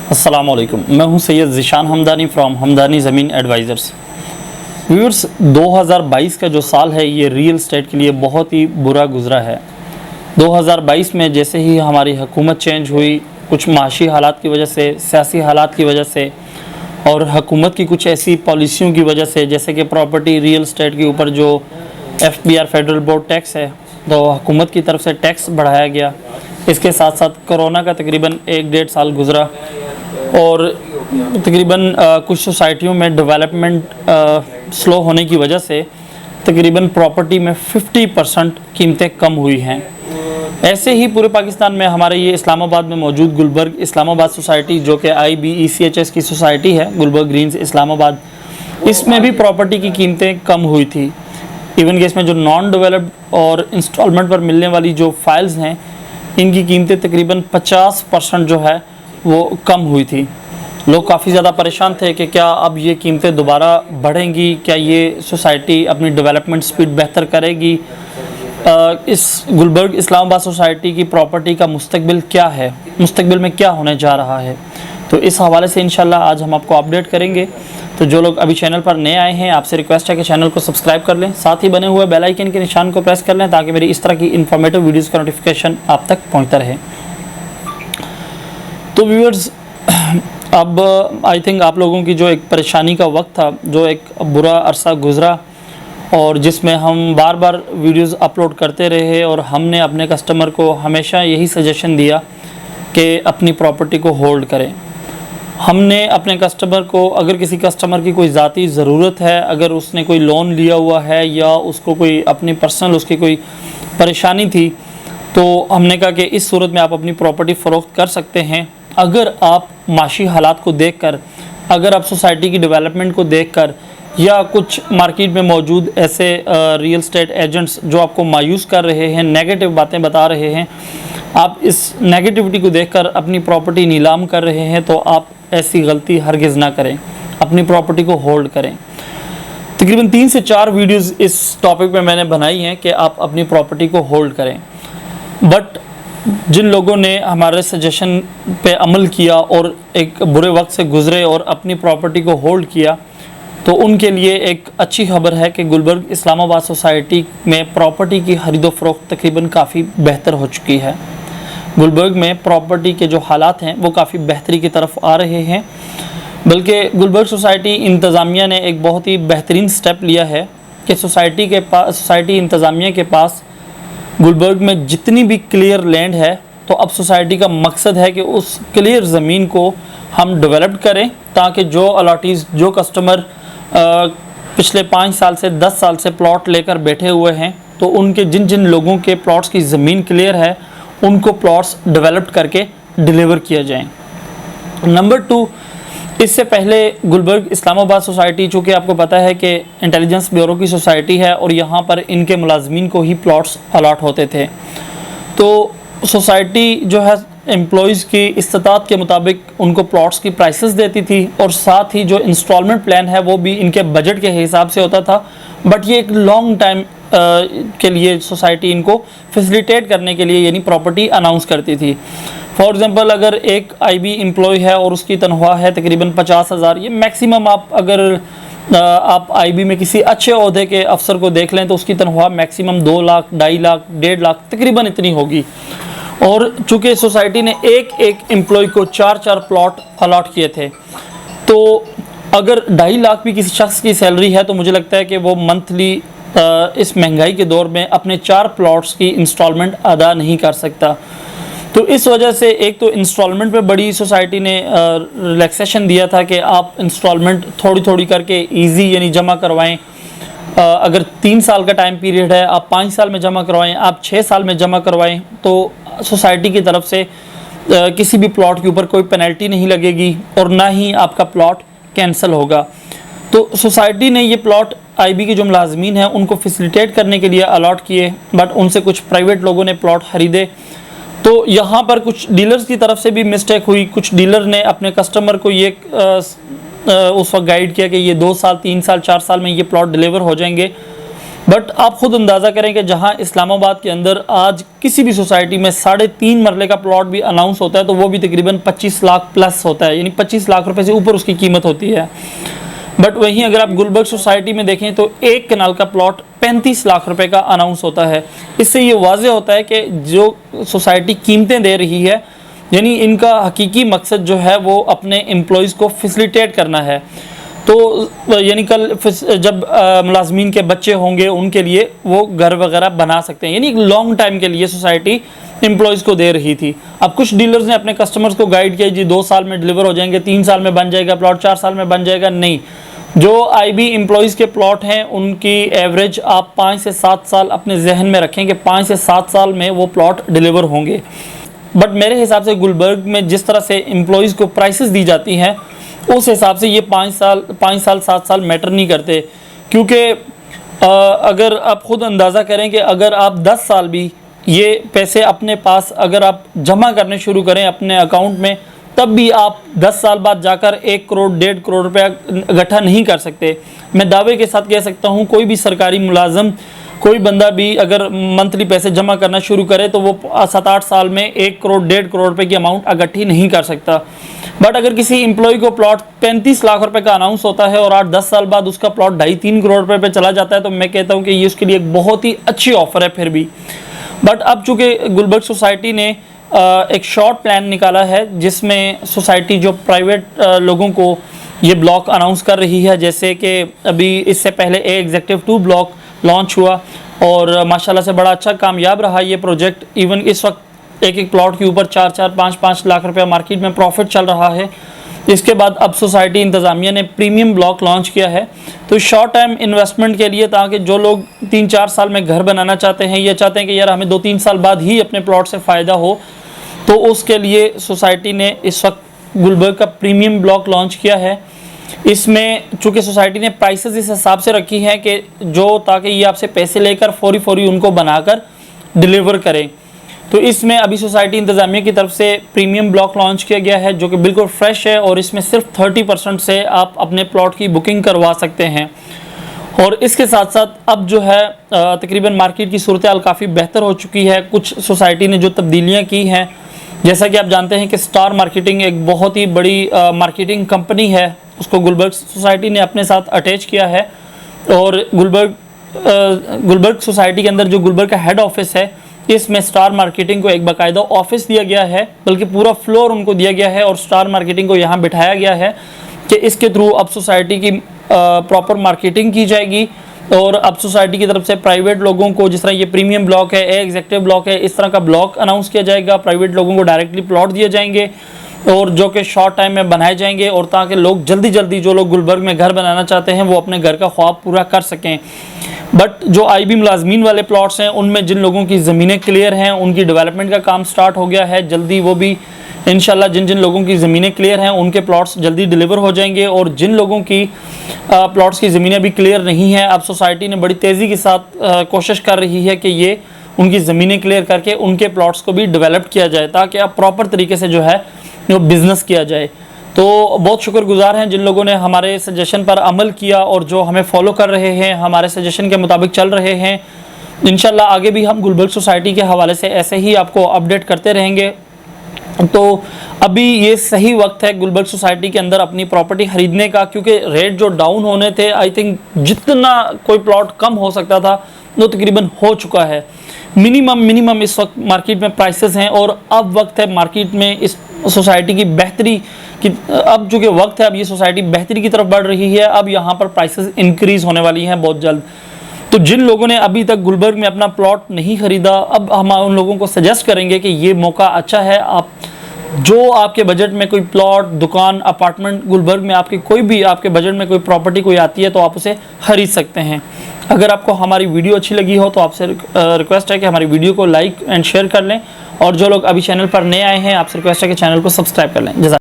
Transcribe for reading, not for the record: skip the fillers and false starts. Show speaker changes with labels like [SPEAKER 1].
[SPEAKER 1] السلام علیکم، میں ہوں سید ذیشان ہمدانی فرام ہمدانی زمین ایڈوائزرز۔ ویورز، 2022 کا جو سال ہے یہ ریئل اسٹیٹ کے لیے بہت ہی برا گزرا ہے۔ 2022 میں جیسے ہی ہماری حکومت چینج ہوئی، کچھ معاشی حالات کی وجہ سے، سیاسی حالات کی وجہ سے اور حکومت کی کچھ ایسی پالیسیوں کی وجہ سے، جیسے کہ پراپرٹی ریئل اسٹیٹ کے اوپر جو FBR فیڈرل بورڈ ٹیکس ہے، تو حکومت کی طرف سے ٹیکس بڑھایا گیا۔ اس کے ساتھ ساتھ کرونا کا تقریباً 1-1.5 سال گزرا اور تقریباً کچھ سوسائٹیوں میں ڈیولپمنٹ سلو ہونے کی وجہ سے تقریباً پراپرٹی میں 50% قیمتیں کم ہوئی ہیں۔ ایسے ہی پورے پاکستان میں ہمارے یہ اسلام آباد میں موجود گلبرگ اسلام آباد سوسائٹی، جو کہ IBECHS کی سوسائٹی ہے، گلبرگ گرینز اسلام آباد، اس میں بھی پراپرٹی کی قیمتیں کم ہوئی تھی۔ ایون کہ اس میں جو نان ڈیولپڈ اور انسٹالمنٹ پر ملنے والی جو فائلز ہیں، ان کی قیمتیں تقریباً 50% جو ہے وہ کم ہوئی تھی۔ لوگ کافی زیادہ پریشان تھے کہ کیا اب یہ قیمتیں دوبارہ بڑھیں گی، کیا یہ سوسائٹی اپنی ڈیولپمنٹ سپیڈ بہتر کرے گی، اس گلبرگ اسلام آباد سوسائٹی کی پراپرٹی کا مستقبل کیا ہے، مستقبل میں کیا ہونے جا رہا ہے۔ تو اس حوالے سے انشاءاللہ آج ہم آپ کو اپڈیٹ کریں گے۔ تو جو لوگ ابھی چینل پر نئے آئے ہیں، آپ سے ریکویسٹ ہے کہ چینل کو سبسکرائب کر لیں، ساتھ ہی بنے ہوئے بیل آئیکن کے نشان کو پریس کر لیں تاکہ میری اس طرح کی انفارمیٹیو ویڈیوز کا نوٹیفیکیشن آپ تک پہنچتا رہے۔ تو ویورز، اب آئی تھنک آپ لوگوں کی جو ایک پریشانی کا وقت تھا، جو ایک برا عرصہ گزرا اور جس میں ہم بار بار ویڈیوز اپلوڈ کرتے رہے اور ہم نے اپنے کسٹمر کو ہمیشہ یہی سجیشن دیا کہ اپنی پراپرٹی کو ہولڈ کریں۔ ہم نے اپنے کسٹمر کو، اگر کسی کسٹمر کی کوئی ذاتی ضرورت ہے، اگر اس نے کوئی لون لیا ہوا ہے یا اس کو کوئی اپنی پرسنل اس کی کوئی پریشانی تھی، تو ہم نے کہا کہ اس صورت میں آپ اپنی پراپرٹی فروخت کر سکتے ہیں۔ اگر آپ معاشی حالات کو دیکھ کر، اگر آپ سوسائٹی کی ڈیولپمنٹ کو دیکھ کر، یا کچھ مارکیٹ میں موجود ایسے ریئل اسٹیٹ ایجنٹس جو آپ کو مایوس کر رہے ہیں، نیگیٹو باتیں بتا رہے ہیں، آپ اس نیگیٹیوٹی کو دیکھ کر اپنی پراپرٹی نیلام کر رہے ہیں، تو آپ ایسی غلطی ہرگز نہ کریں، اپنی پراپرٹی کو ہولڈ کریں۔ تقریباً 3 سے 4 ویڈیوز اس ٹاپک پہ میں نے بنائی ہیں کہ آپ اپنی پراپرٹی کو ہولڈ کریں، بٹ جن لوگوں نے ہمارے سجیشن پہ عمل کیا اور ایک برے وقت سے گزرے اور اپنی پراپرٹی کو ہولڈ کیا، تو ان کے لیے ایک اچھی خبر ہے کہ گلبرگ اسلام آباد سوسائٹی میں پراپرٹی کی خرید و فروخت تقریباً کافی بہتر ہو چکی ہے۔ گلبرگ میں پراپرٹی کے جو حالات ہیں وہ کافی بہتری کی طرف آ رہے ہیں، بلکہ گلبرگ سوسائٹی انتظامیہ نے ایک بہت ہی بہترین سٹیپ لیا ہے کہ سوسائٹی انتظامیہ کے پاس گلبرگ میں جتنی بھی کلیئر لینڈ ہے، تو اب سوسائٹی کا مقصد ہے کہ اس کلیئر زمین کو ہم ڈیولپ کریں، تاکہ جو الاٹیز، جو کسٹمر پچھلے 5 سال سے 10 سال سے پلاٹ لے کر بیٹھے ہوئے ہیں، تو ان کے جن لوگوں کے پلاٹس کی زمین کلیئر ہے، ان کو پلاٹس ڈیولپ کر کے ڈیلیور کیا جائیں۔ نمبر 2، اس سے پہلے گلبرگ اسلام آباد سوسائٹی، چونکہ آپ کو پتہ ہے کہ انٹیلیجنس بیورو کی سوسائٹی ہے اور یہاں پر ان کے ملازمین کو ہی پلاٹس الاٹ ہوتے تھے، تو سوسائٹی جو ہے امپلائیز کی استطاعت کے مطابق ان کو پلاٹس کی پرائسز دیتی تھی، اور ساتھ ہی جو انسٹالمنٹ پلان ہے وہ بھی ان کے بجٹ کے حساب سے ہوتا تھا، بٹ یہ ایک لانگ ٹائم کے لیے سوسائٹی ان کو فیسیلیٹیٹ کرنے کے لیے یعنی پراپرٹی اناؤنس کرتی تھی۔ فار ایگزامپل، اگر ایک IB امپلائی ہے اور اس کی تنخواہ ہے تقریباً 50,000، یہ میکسیمم آپ IB میں کسی اچھے عہدے کے افسر کو دیکھ لیں تو اس کی تنخواہ میکسیمم 2 لاکھ، 2.5 لاکھ، 1.5 لاکھ تقریباً اتنی ہوگی، اور چونکہ سوسائٹی نے ایک امپلائی کو 4 پلاٹ الاٹ کیے تھے، تو اگر 2.5 لاکھ بھی کسی شخص کی سیلری ہے تو مجھے لگتا ہے کہ وہ منتھلی اس مہنگائی کے دور میں اپنے 4 پلاٹس کی انسٹالمنٹ ادا نہیں کر سکتا۔ تو اس وجہ سے ایک تو انسٹالمنٹ پہ بڑی سوسائٹی نے ریلیکسیشن دیا تھا کہ آپ انسٹالمنٹ تھوڑی کر کے ایزی یعنی جمع کروائیں، اگر 3 سال کا ٹائم پیریڈ ہے آپ 5 سال میں جمع کروائیں، آپ 6 سال میں جمع کروائیں، تو سوسائٹی کی طرف سے کسی بھی پلاٹ کے اوپر کوئی پینلٹی نہیں لگے گی اور نہ ہی آپ کا پلاٹ کینسل ہوگا۔ تو سوسائٹی نے یہ پلاٹ IB کے جو ملازمین ہیں ان کو فیسیلیٹیٹ کرنے کے لیے الاٹ کیے، بٹ ان سے کچھ پرائیویٹ لوگوں نے پلاٹ خریدے، تو یہاں پر کچھ ڈیلرز کی طرف سے بھی مسٹیک ہوئی۔ کچھ ڈیلر نے اپنے کسٹمر کو یہ اس وقت گائیڈ کیا کہ یہ 2 سال، 3 سال، 4 سال میں یہ پلاٹ ڈیلیور ہو جائیں گے، بٹ آپ خود اندازہ کریں کہ جہاں اسلام آباد کے اندر آج کسی بھی سوسائٹی میں 3.5 مرلے کا پلاٹ بھی اناؤنس ہوتا ہے تو وہ بھی تقریباً 25 لاکھ پلس ہوتا ہے، یعنی 25 لاکھ روپے سے اوپر اس کی قیمت ہوتی ہے۔ بٹ وہیں اگر آپ گلبرگ سوسائٹی میں دیکھیں تو 1 کنال کا پلاٹ 35 لاکھ روپے کا اناؤنس ہوتا ہے۔ اس سے یہ واضح ہوتا ہے کہ جو سوسائٹی قیمتیں دے رہی ہے، یعنی ان کا حقیقی مقصد جو ہے وہ اپنے امپلائیز کو فیسیلیٹیٹ کرنا ہے۔ تو یعنی کل جب ملازمین کے بچے ہوں گے ان کے لیے وہ گھر وغیرہ بنا سکتے ہیں، یعنی لانگ ٹائم کے لیے سوسائٹی امپلائیز کو دے رہی تھی۔ اب کچھ ڈیلرز نے اپنے کسٹمرز کو گائیڈ کیا جی 2 سال میں ڈلیور ہو جائیں گے، 3 سال میں بن جائے گا پلاٹ، 4 سال میں بن جائے گا۔ نہیں، جو آئی بی امپلائیز کے پلاٹ ہیں ان کی ایوریج آپ 5 سے 7 سال اپنے ذہن میں رکھیں کہ 5 سے 7 سال میں وہ پلاٹ ڈلیور ہوں گے۔ بٹ میرے حساب سے گلبرگ میں جس طرح سے امپلائیز کو پرائسز دی جاتی ہیں اس حساب سے یہ 5 سال 7 سال میٹر نہیں کرتے، کیونکہ اگر آپ خود اندازہ کریں کہ اگر آپ 10 سال بھی یہ پیسے اپنے پاس اگر آپ جمع کرنے شروع کریں اپنے اکاؤنٹ میں، تب بھی آپ 10 سال بعد جا کر 1 کروڑ 1.5 کروڑ روپیہ اکٹھا نہیں کر سکتے۔ میں دعوے کے ساتھ کہہ سکتا ہوں کوئی بھی سرکاری ملازم، کوئی بندہ بھی اگر منتھلی پیسے جمع کرنا شروع کرے تو وہ 7-8 سال میں 1 کروڑ 1.5 کروڑ روپے کی اماؤنٹ اکٹھی نہیں کر سکتا۔ بٹ اگر کسی امپلائی کو پلاٹ 35 لاکھ روپے کا اناؤنس ہوتا ہے اور 8-10 سال بعد اس کا پلاٹ 2.5-3 کروڑ روپے پہ چلا جاتا ہے تو میں کہتا ہوں کہ یہ اس کے لیے ایک بہت ہی اچھی آفر ہے پھر بھی۔ بٹ اب چونکہ گلبرگ سوسائٹی نے ایک شارٹ پلان نکالا ہے جس میں سوسائٹی جو پرائیویٹ لوگوں کو یہ بلاک اناؤنس کر رہی ہے، جیسے کہ ابھی اس سے پہلے ایگزیکٹو 2 بلاک لانچ ہوا اور ماشاءاللہ سے بڑا اچھا کامیاب رہا یہ پروجیکٹ۔ ایون اس وقت ایک پلاٹ کے اوپر 4-4 5-5 لاکھ روپے مارکیٹ میں پروفٹ چل رہا ہے۔ اس کے بعد اب سوسائٹی انتظامیہ نے پریمیم بلاک لانچ کیا ہے، تو شارٹ ٹائم انویسٹمنٹ کے لیے، تاکہ جو لوگ 3-4 سال میں گھر بنانا چاہتے ہیں یا چاہتے ہیں کہ یار ہمیں 2-3 سال بعد ہی اپنے پلاٹ سے فائدہ ہو، تو اس کے لیے سوسائٹی نے اس وقت گلبرگ کا پریمیم بلاک لانچ کیا ہے۔ اس میں چونکہ سوسائٹی نے پرائسز اس حساب سے رکھی ہیں کہ جو تاکہ یہ آپ سے پیسے لے کر فوری ان کو بنا کر ڈلیور کریں، تو اس میں ابھی سوسائٹی انتظامیہ کی طرف سے پریمیم بلاک لانچ کیا گیا ہے جو کہ بالکل فریش ہے، اور اس میں صرف 30% سے آپ اپنے پلاٹ کی بکنگ کروا سکتے ہیں۔ اور اس کے ساتھ ساتھ اب جو ہے تقریباً مارکیٹ کی صورتحال کافی بہتر ہو چکی ہے۔ کچھ سوسائٹی نے جو تبدیلیاں کی ہیں، جیسا کہ آپ جانتے ہیں کہ سٹار مارکیٹنگ ایک بہت ہی بڑی مارکیٹنگ کمپنی ہے، اس کو گلبرگ سوسائٹی نے اپنے ساتھ اٹیچ کیا ہے، اور گلبرگ سوسائٹی کے اندر جو گلبرگ کا ہیڈ آفس ہے اس میں سٹار مارکیٹنگ کو ایک باقاعدہ آفس دیا گیا ہے، بلکہ پورا فلور ان کو دیا گیا ہے، اور سٹار مارکیٹنگ کو یہاں بٹھایا گیا ہے کہ اس کے تھرو اب سوسائٹی کی پراپر مارکیٹنگ کی جائے گی، اور اب سوسائٹی کی طرف سے پرائیویٹ لوگوں کو جس طرح یہ پریمیم بلاک ہے، ایگزیکٹو بلاک ہے، اس طرح کا بلاک اناؤنس کیا جائے گا، پرائیویٹ لوگوں کو ڈائریکٹلی پلاٹ دیے جائیں گے اور جو کہ شارٹ ٹائم میں بنائے جائیں گے، اور تاکہ لوگ جلدی جو لوگ گلبرگ میں گھر بنانا چاہتے ہیں وہ اپنے گھر کا خواب پورا کر سکیں۔ بٹ جو آئی بی ملازمین والے پلاٹس ہیں ان میں جن لوگوں کی زمینیں کلیئر ہیں ان کی ڈیولپمنٹ کا کام سٹارٹ ہو گیا ہے، جلدی وہ بھی انشاءاللہ جن لوگوں کی زمینیں کلیئر ہیں ان کے پلاٹس جلدی ڈیلیور ہو جائیں گے، اور جن لوگوں کی پلاٹس کی زمینیں بھی کلیئر نہیں ہیں، اب سوسائٹی نے بڑی تیزی کے ساتھ کوشش کر رہی ہے کہ یہ ان کی زمینیں کلیئر کر کے ان کے پلاٹس کو بھی ڈیولپ کیا جائے، تاکہ اب پراپر طریقے سے جو ہے وہ بزنس کیا جائے۔ تو بہت شکر گزار ہیں جن لوگوں نے ہمارے سجیشن پر عمل کیا اور جو ہمیں فالو کر رہے ہیں، ہمارے سجیشن کے مطابق چل رہے ہیں۔ انشاءاللہ آگے بھی ہم گلبرگ سوسائٹی کے حوالے سے ایسے ہی آپ کو اپڈیٹ کرتے رہیں گے۔ تو ابھی یہ صحیح وقت ہے گلبرگ سوسائٹی کے اندر اپنی پراپرٹی خریدنے کا، کیونکہ ریٹ جو ڈاؤن ہونے تھے آئی تھنک جتنا کوئی پلاٹ کم ہو سکتا تھا وہ تقریباً ہو چکا ہے۔ منیمم اس وقت مارکیٹ میں پرائسز ہیں، اور اب وقت ہے مارکیٹ میں اس سوسائٹی کی بہتری کی، اب چونکہ وقت ہے اب یہ سوسائٹی بہتری کی طرف بڑھ رہی ہے، اب یہاں پر پرائسز انکریز ہونے والی ہیں بہت جلد۔ تو جن لوگوں نے ابھی تک گلبرگ میں اپنا پلاٹ نہیں خریدا، اب ہم ان لوگوں کو سجیسٹ کریں گے کہ یہ موقع اچھا ہے، جو آپ کے بجٹ میں کوئی پلاٹ، دکان، اپارٹمنٹ گلبرگ میں آپ کے کوئی بھی آپ کے بجٹ میں کوئی پراپرٹی کوئی آتی ہے تو آپ اسے خرید سکتے ہیں۔ اگر آپ کو ہماری ویڈیو اچھی لگی ہو تو آپ سے ریکویسٹ ہے کہ ہماری ویڈیو کو لائک اینڈ شیئر کر لیں، اور جو لوگ ابھی چینل پر نئے آئے ہیں آپ سے ریکویسٹ ہے کہ چینل کو سبسکرائب کر لیں۔ جزاک